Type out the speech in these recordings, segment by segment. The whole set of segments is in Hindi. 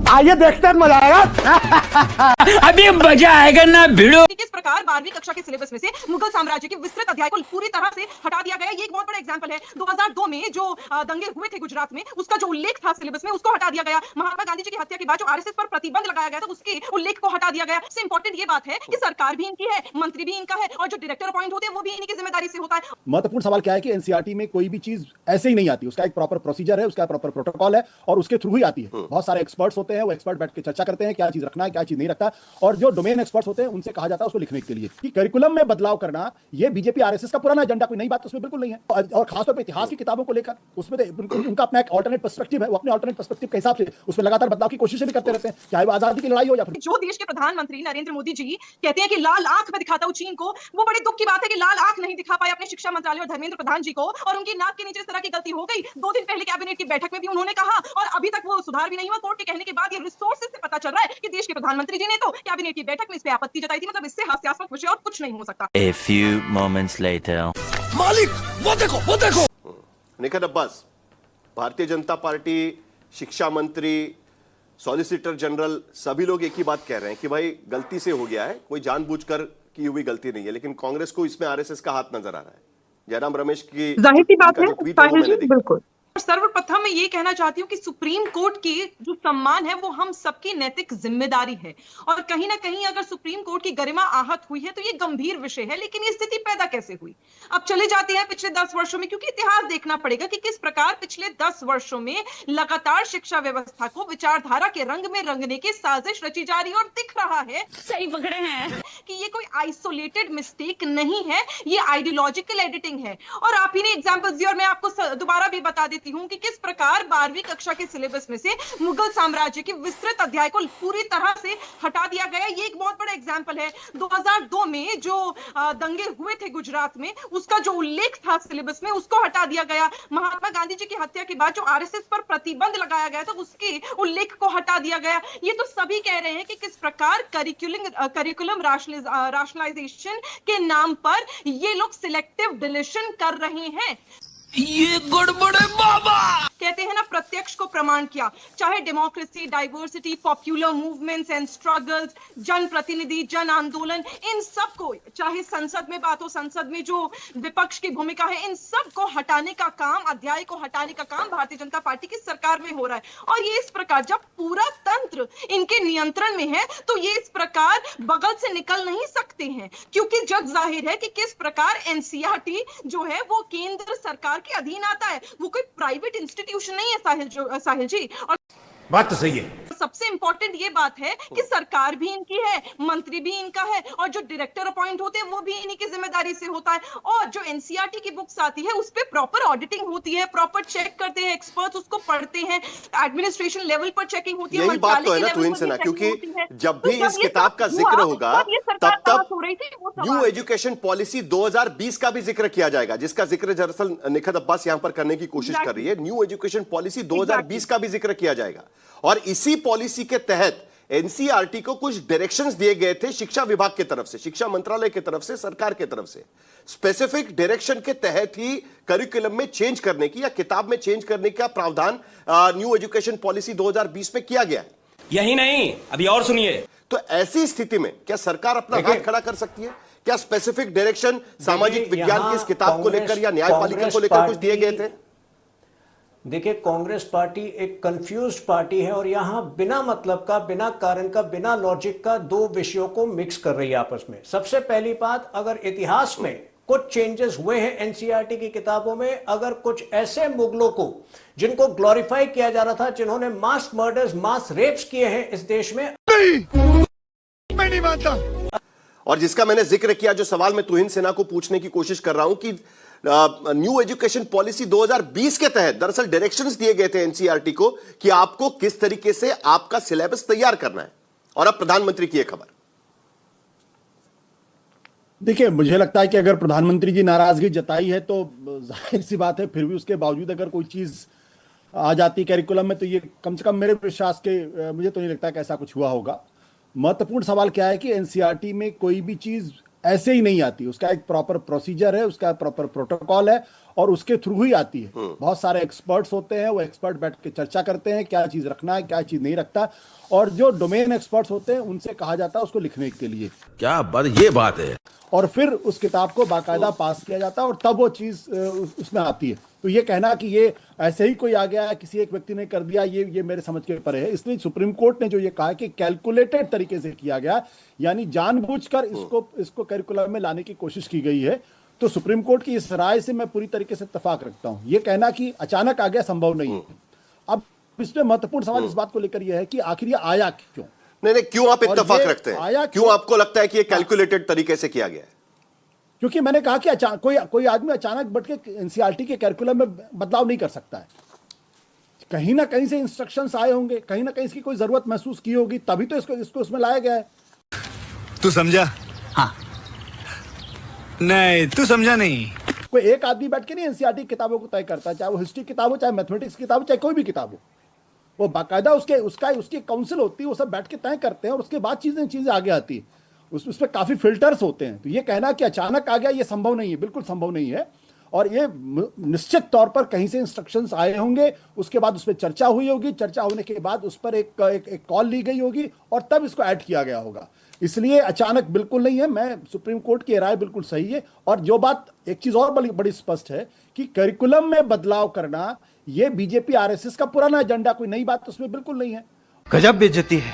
आइए देखते हैं, मजा आएगा। अभी मजा आएगा ना भिड़ो। किस प्रकार 12वीं कक्षा के सिलेबस में से मुगल साम्राज्य के विस्तृत अध्याय को पूरी तरह से हटा दिया गया। ये एक बहुत बड़ा एग्जांपल है। 2002 में जो दंगे हुए थे गुजरात में, उसका जो उल्लेख था सिलेबस में, उसको हटा दिया गया। महात्मा गांधी जी की हत्या के बाद जो आरएसएस पर प्रतिबंध लगाया गया था, उसके उल्लेख को हटा दिया गया। सबसे इंपॉर्टेंट ये बात है कि सरकार भी इनकी है, मंत्री भी इनका है, और जो डायरेक्टर अपॉइंट होते हैं वो भी इन्हीं की जिम्मेदारी से होता है। महत्वपूर्ण सवाल क्या है कि एनसीईआरटी में कोई भी चीज ऐसे ही नहीं आती, उसका एक प्रॉपर प्रोसीजर है, उसका प्रॉपर प्रोटोकॉल है, और उसके थ्रू ही आती है। बहुत सारे एक्सपर्ट्स होते हैं, वो एक्सपर्ट बैठ के चर्चा करते हैं क्या चीज रखना है, क्या चीज नहीं रखता, और जो डोमेन एक्सपर्ट्स होते हैं उनसे कहा जाता है उसको लिखने के लिए। कि करिकुलम में बदलाव करना ये बीजेपी आरएसएस का पुराना एजेंडा, कोई नई बात उसमें बिल्कुल नहीं है। और खासतौर पर इतिहास की किताबों को लेकर उसमें उनका अपना एक ऑल्टरनेट पर्सपेक्टिव है, वो अपने ऑल्टरनेट पर्सपेक्टिव के हिसाब से उसमें लगातार बदलाव की कोशिशें भी करते रहते हैं, चाहे वो आजादी की लड़ाई हो या फिर जो देश के प्रधानमंत्री नरेंद्र मोदी जी कहते हैं कि लाल आंख में दिखाता हूं चीन को, वो बड़े दुख की बात है कि लाल आंख नहीं दिखा पाए अपने शिक्षा मंत्रालय और धर्मेंद्र प्रधान जी को, और उनकी नाक के नीचे इस तरह की गलती हो गई। 2 दिन पहले कैबिनेट की बैठक में भी उन्होंने कहा, और अभी तक वो सुधार भी नहीं हुआ। कोर्ट के कहने के बाद ये रिसोर्सेज से पता चल रहा है कि देश के प्रधानमंत्री जी ने तो कैबिनेट की बैठक में इस पे आपत्ति जताई थी। मतलब इससे हास्यास्पद विषय और कुछ नहीं हो सकता। A few moments later. मालिक वो देखो वो देखो। निखत अब्बास, भारतीय जनता पार्टी, शिक्षा मंत्री, सॉलिसिटर जनरल, सभी लोग एक ही बात कह रहे हैं कि भाई गलती से हो गया है, कोई जानबूझकर की हुई गलती नहीं है। लेकिन कांग्रेस को इसमें आरएसएस का हाथ नजर आ रहा है। जयराम रमेश की जाहिर सी बात है, ट्वीट है वो मैंने देखा। बिल्कुल। सर्वप्रथम मैं ये कहना चाहती हूँ कि सुप्रीम कोर्ट की जो सम्मान है वो हम सबकी नैतिक जिम्मेदारी है, और कहीं ना कहीं अगर सुप्रीम कोर्ट की गरिमा आहत हुई है तो ये गंभीर विषय है। लेकिन ये स्थिति पैदा कैसे हुई, अब चले जाते हैं पिछले 10 वर्षों में, क्योंकि इतिहास देखना पड़ेगा कि किस प्रकार पिछले 10 वर्षों में लगातार शिक्षा व्यवस्था को विचारधारा के रंग में रंगने की साजिश रची जा रही है। और दिख रहा है, सही पकड़े हैं, कि ये कोई आइसोलेटेड मिस्टेक नहीं है, ये आइडियोलॉजिकल एडिटिंग है। और आप ही ने एग्जांपल्स दिए, और मैं आपको दोबारा भी बता देती हूं कि किस प्रकार 12वीं कक्षा के सिलेबस में से मुगल साम्राज्य के विस्तृत अध्याय को पूरी तरह से हटा दिया गया। ये एक बहुत बड़ा एग्जांपल है। 2002 में जो दंगे हुए थे गुजरात में, उसका जो उल्लेख था सिलेबस में, उसको हटा दिया गया। महात्मा गांधी जी की हत्या के बाद जो आरएसएस पर प्रतिबंध लगाया गया था, उसके उल्लेख को हटा दिया गया। ये तो सभी कह रहे हैं कि किस प्रकार करिकुलम राशनलाइजेशन के नाम पर ये लोग सिलेक्टिव डिलीशन कर रहे हैं। ये गड़बड़ है बाबा। कहते हैं ना, प्रत्यक्ष को प्रमाण किया। चाहे democracy, diversity, popular movements and struggles, जन प्रतिनिधि, जन आंदोलन, इन सब को, चाहे संसद में बात हो, संसद में जो विपक्ष की भूमिका है, इन सब को हटाने का काम, अध्याय को हटाने का काम भारतीय जनता पार्टी की सरकार में हो रहा है। और ये इस प्रकार, जब पूरा तंत्र इनके नियंत्रण में है, तो ये इस प्रकार बगल से निकल नहीं सकते हैं, क्योंकि जग जाहिर है कि किस प्रकार एनसीईआरटी जो है वो केंद्र सरकार के अधीन आता है। वो कोई प्राइवेट इंस्टीट्यूशन नहीं है साहिल जी। और बात तो सही है। सबसे इंपॉर्टेंट ये बात है कि सरकार भी इनकी है, मंत्री भी इनका है, और जो डायरेक्टर अपॉइंट होते हैं वो भी इन्हीं की जिम्मेदारी से होता है। और जो एनसीईआरटी की बुक्स आती है उस पे प्रॉपर ऑडिटिंग होती है, प्रॉपर चेक करते हैं एक्सपर्ट्स, उसको पढ़ते हैं, एडमिनिस्ट्रेशन लेवल पर चेकिंग होती है। यही बात तो है ना तुहिन सिन्हा, क्योंकि जब भी इस किताब का जिक्र होगा तब न्यू एजुकेशन पॉलिसी 2020 का भी जिक्र किया जाएगा, जिसका जिक्र दरअसल निखत अब्बास यहां पर करने की कोशिश कर रही है। न्यू एजुकेशन पॉलिसी 2020 का भी जिक्र किया जाएगा, और इसी पॉलिसी के तहत एनसीईआरटी को कुछ डायरेक्शंस दिए गए थे शिक्षा विभाग की तरफ से, शिक्षा मंत्रालय की तरफ से, सरकार की तरफ से। स्पेसिफिक डायरेक्शन के तहत ही करिकुलम में चेंज करने की या किताब में चेंज करने का प्रावधान न्यू एजुकेशन पॉलिसी 2020 में किया गया है। यही नहीं, अभी और सुनिए। तो ऐसी स्थिति में क्या सरकार अपना हाथ खड़ा कर सकती है? क्या स्पेसिफिक डायरेक्शन सामाजिक विज्ञान की इस किताब को लेकर या न्यायपालिका को लेकर कुछ दिए गए थे? देखिए, कांग्रेस पार्टी एक कंफ्यूज्ड पार्टी है, और यहां बिना मतलब का, बिना कारण का, बिना लॉजिक का दो विषयों को मिक्स कर रही है आपस में। सबसे पहली बात, अगर इतिहास में कुछ चेंजेस हुए हैं एनसीईआरटी की किताबों में, अगर कुछ ऐसे मुगलों को जिनको ग्लोरीफाई किया जा रहा था, जिन्होंने मास मर्डर्स, मास रेप्स किए हैं इस देश में, मैं नहीं मानता। और जिसका मैंने जिक्र किया, जो सवाल मैं तुहिन सिन्हा को पूछने की कोशिश कर रहा हूं कि न्यू एजुकेशन पॉलिसी 2020 के तहत दरअसल डायरेक्शंस दिए गए थे एनसीईआरटी को कि आपको किस तरीके से आपका सिलेबस तैयार करना है। और अब प्रधानमंत्री की एक खबर। देखिए, मुझे लगता है कि अगर प्रधानमंत्री जी नाराजगी जताई है तो जाहिर सी बात है, फिर भी उसके बावजूद अगर कोई चीज आ जाती कैरिकुलम में तो ये कम से कम मेरे विश्वास के, मुझे तो नहीं लगता कि ऐसा कुछ हुआ होगा। महत्वपूर्ण सवाल क्या है कि एनसीईआरटी में कोई भी चीज ऐसे ही नहीं आती, उसका एक प्रॉपर प्रोसीजर है, उसका प्रॉपर प्रोटोकॉल है, और उसके थ्रू ही आती है। बहुत सारे एक्सपर्ट्स होते हैं, वो एक्सपर्ट बैठ के चर्चा करते हैं क्या चीज रखना है क्या चीज नहीं रखता, और जो डोमेन एक्सपर्ट्स होते हैं उनसे कहा जाता है उसको लिखने के लिए। क्या बात, ये बात है। और फिर उस किताब को बाकायदा पास किया जाता है और तब वो चीज उसमें आती है। तो ये कहना कि ये ऐसे ही कोई आ गया, किसी एक व्यक्ति ने कर दिया, ये मेरे समझ के परे है। इसलिए सुप्रीम कोर्ट ने जो ये कहा कि कैलकुलेटेड तरीके से किया गया, यानी जानबूझकर इसको करिकुलम में लाने की कोशिश की गई है। तो सुप्रीम कोर्ट की इस राय से मैं पूरी तरीके से इत्तेफाक रखता हूं। ये कहना कि अचानक आ गया संभव नहीं है। अब इसमें महत्वपूर्ण सवाल इस बात को लेकर यह है कि आखिर ये आया क्यों? नहीं, क्यों आप इत्तेफाक रखते हैं? क्यों आपको लगता है कि ये कैलकुलेटेड तरीके से किया गया है? क्योंकि मैंने कहा कि कोई आदमी अचानक बैठ के एनसीईआरटी के कैरिकुलम में बदलाव नहीं कर सकता है। कहीं ना कहीं से इंस्ट्रक्शंस आए होंगे, कहीं ना कहीं इसकी कोई जरूरत महसूस की होगी, तभी तो इसको उसमें लाया गया है। तू समझा? हाँ। नहीं, तू समझा नहीं। कोई एक आदमी बैठ के नहीं एनसीईआरटी किताबों को तय करता है, चाहे वो हिस्ट्री किताब हो, चाहे मैथमेटिक्स किताब हो, चाहे कोई भी किताब हो। वो बाकायदा उसकी काउंसिल होती है, वो सब बैठ के तय करते हैं और उसके बाद चीजें आगे आती है। उसमें काफी फिल्टर्स होते हैं। तो ये कहना कि अचानक आ गया, ये संभव नहीं है, बिल्कुल संभव नहीं है। और ये निश्चित तौर पर कहीं से इंस्ट्रक्शंस आए होंगे, उसके बाद उस पर चर्चा हुई होगी, चर्चा होने के बाद उस पर एक कॉल ली गई होगी और तब इसको ऐड किया गया होगा। इसलिए अचानक बिल्कुल नहीं है। मैं सुप्रीम कोर्ट की राय बिल्कुल सही है। और जो बात, एक चीज और बड़ी स्पष्ट है कि करिकुलम में बदलाव करना ये बीजेपी आरएसएस का पुराना एजेंडा, कोई नई बात उसमें बिल्कुल नहीं है। गजब बेइज्जती है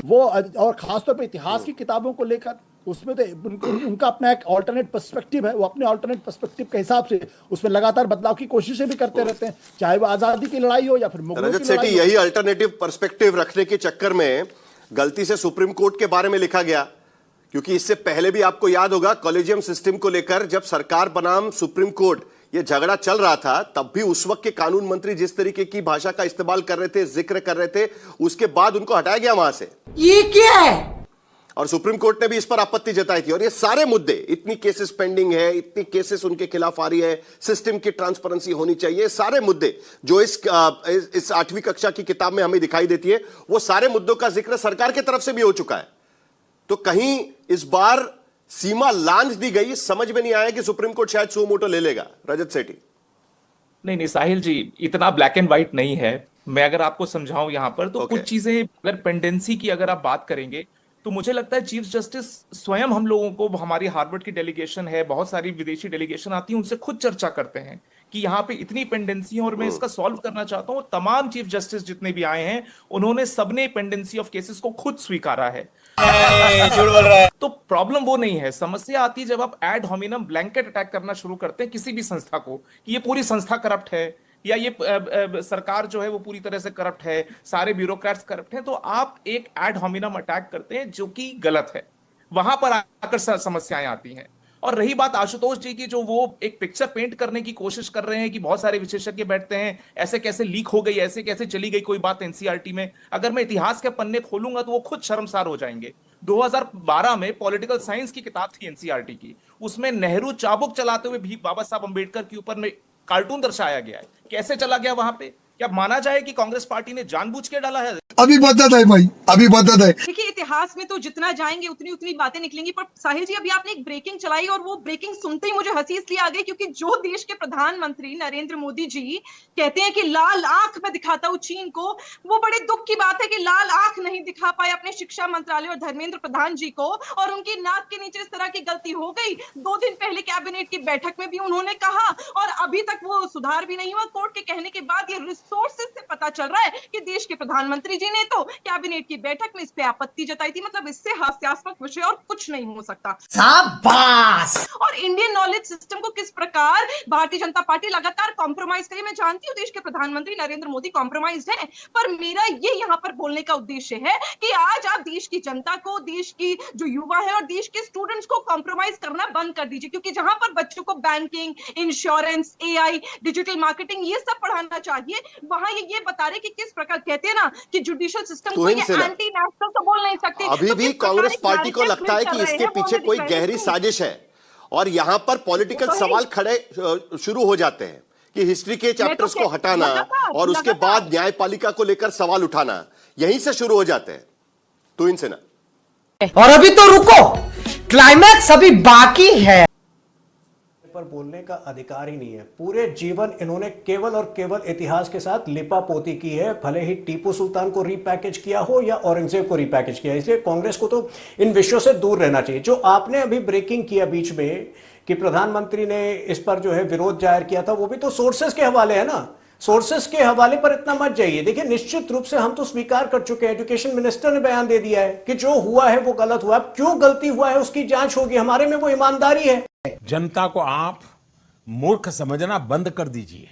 वो, और खासतौर पे इतिहास की किताबों को लेकर उसमें तो उनका अपना एक ऑल्टरनेट पर्सपेक्टिव है। वो अपने ऑल्टरनेट पर्सपेक्टिव के हिसाब से उसमें लगातार बदलाव की कोशिशें भी करते रहते हैं, चाहे वो आजादी की लड़ाई हो या फिर मुगलों की लड़ाई हो। यही अल्टरनेटिव पर्सपेक्टिव रखने के चक्कर में गलती से सुप्रीम कोर्ट के बारे में लिखा गया, क्योंकि इससे पहले भी आपको याद होगा कॉलेजियम सिस्टम को लेकर जब सरकार बनाम सुप्रीम कोर्ट ये झगड़ा चल रहा था, तब भी उस वक्त के कानून मंत्री जिस तरीके की भाषा का इस्तेमाल कर रहे थे, जिक्र कर रहे थे, उसके बाद उनको हटाया गया वहां से। ये क्या है? और सुप्रीम कोर्ट ने भी इस पर आपत्ति जताई थी। और ये सारे मुद्दे, इतनी केसेस पेंडिंग है, इतनी केसेस उनके खिलाफ आ रही है, सिस्टम की ट्रांसपेरेंसी होनी चाहिए, सारे मुद्दे जो इस 8वीं कक्षा की किताब में हमें दिखाई देती है, वो सारे मुद्दों का जिक्र सरकार की तरफ से भी हो चुका है। तो कहीं इस बार सीमा लांघ दी गई, समझ में नहीं आया कि सुप्रीम कोर्ट शायद सुओ मोटो ले लेगा। रजत सेठी। नहीं साहिल जी, इतना ब्लैक एंड व्हाइट नहीं है। मैं अगर आपको समझाऊं यहां पर तो कुछ चीजें, अगर पेंडेंसी की अगर आप बात करेंगे तो मुझे लगता है चीफ जस्टिस स्वयं हम लोगों को, हमारी हार्वर्ड की डेलीगेशन है, बहुत सारी विदेशी डेलीगेशन आती है, उनसे खुद चर्चा करते हैं कि यहाँ पे इतनी पेंडेंसी है और मैं इसका सॉल्व करना चाहता हूँ। तमाम चीफ जस्टिस जितने भी आए हैं उन्होंने सबने पेंडेंसी ऑफ केसेस को खुद स्वीकारा है। तो प्रॉब्लम वो नहीं है। समस्या आती है जब आप एड होमिनम ब्लैंकेट अटैक करना शुरू करते हैं किसी भी संस्था को कि ये पूरी संस्था करप्ट है या ये सरकार जो है वो पूरी तरह से करप्ट है, सारे ब्यूरोक्रेट्स करप्ट हैं, तो आप एक एड होमिनम अटैक करते हैं जो कि गलत है। वहां पर आकर समस्याएं आती हैं। और रही बात आशुतोष जी की, जो वो एक पिक्चर पेंट करने की कोशिश कर रहे हैं कि बहुत सारे विशेषज्ञ बैठते हैं, ऐसे कैसे लीक हो गई, ऐसे कैसे चली गई कोई बात एनसीईआरटी में। अगर मैं इतिहास के पन्ने खोलूंगा तो वो खुद शर्मसार हो जाएंगे। 2012 में पॉलिटिकल साइंस की किताब थी एनसीईआरटी की, उसमें नेहरू चाबुक चलाते हुए भी बाबा साहब अंबेडकर के ऊपर में कार्टून दर्शाया गया है। कैसे चला गया वहां पे? क्या माना जाए कि कांग्रेस पार्टी ने जानबूझ के डाला है? अभी बता दे भाई, अभी बता दे। देखिए, इतिहास में तो जितना जाएंगे उतनी उतनी बातें निकलेंगी। पर साहिल जी, अभी आपने एक ब्रेकिंग चलाई और वो ब्रेकिंग सुनते ही मुझे हंसी इसलिए आ गई क्योंकि जो देश के प्रधानमंत्री नरेंद्र मोदी जी कहते हैं कि लाल आंख में दिखाता हूं चीन को, वो बड़े दुख की बात है कि लाल आंख नहीं दिखा पाए अपने शिक्षा मंत्रालय और धर्मेंद्र प्रधान जी को, और उनकी नाक के नीचे इस तरह की गलती हो गई। 2 दिन पहले कैबिनेट की बैठक में भी उन्होंने कहा और अभी तक वो सुधार भी नहीं हुआ। कोर्ट के कहने के बाद ये रिसोर्सेज से पता चल रहा है कि देश के प्रधानमंत्री जी ने तो कैबिनेट की बैठक में इस पे आपत्ति जताई थी। मतलब इससे हास्यास्पद विषय और कुछ नहीं हो सकता। शाबाश। और इंडियन नॉलेज सिस्टम को किस प्रकार भारतीय जनता पार्टी लगातार कॉम्प्रोमाइज करी। मैं जानती हूँ देश के प्रधानमंत्री नरेंद्र मोदी कॉम्प्रोमाइज है, पर मेरा ये यहाँ पर बोलने का उद्देश्य है कि आज आप देश की जनता को, देश की जो युवा है और देश के स्टूडेंट्स को कॉम्प्रोमाइज करना बंद कर दीजिए। क्योंकि जहां पर बच्चों को banking, insurance, AI, digital marketing ये सब पढ़ाना चाहिए, वहां ये बता रहे कि किस प्रकार, कहते हैं ना कि जुडिशियल सिस्टम को ये एंटी नेशनल तो बोल नहीं सकते। अभी भी कांग्रेस पार्टी को लगता है कि इसके पीछे कोई गहरी साजिश है और यहां पर पॉलिटिकल सवाल खड़े शुरू हो जाते हैं कि हिस्ट्री के चैप्टर्स को हटाना और उसके बाद न्यायपालिका को लेकर सवाल उठाना, यहीं से शुरू हो जाते हैं। तो इनसे ना, और अभी तो रुको, क्लाइमैक्स अभी बाकी है। पर बोलने का अधिकार ही नहीं है। पूरे जीवन इन्होंने केवल और केवल इतिहास के साथ लिपापोती की है, भले ही टीपू सुल्तान को रीपैकेज किया हो या औरंगजेब को रीपैकेज किया। इसलिए कांग्रेस को तो इन विषयों से दूर रहना चाहिए। जो आपने अभी ब्रेकिंग किया बीच में कि प्रधानमंत्री ने इस पर जो है विरोध जाहिर किया था, वो भी तो सोर्सेस के हवाले है ना। सोर्सेस के हवाले पर इतना मत जाइए। देखिए, निश्चित रूप से हम तो स्वीकार कर चुके हैं, एजुकेशन मिनिस्टर ने बयान दे दिया है कि जो हुआ है वो गलत हुआ। अब क्यों गलती हुआ है उसकी जांच होगी, हमारे में वो ईमानदारी है। जनता को आप मूर्ख समझना बंद कर दीजिए।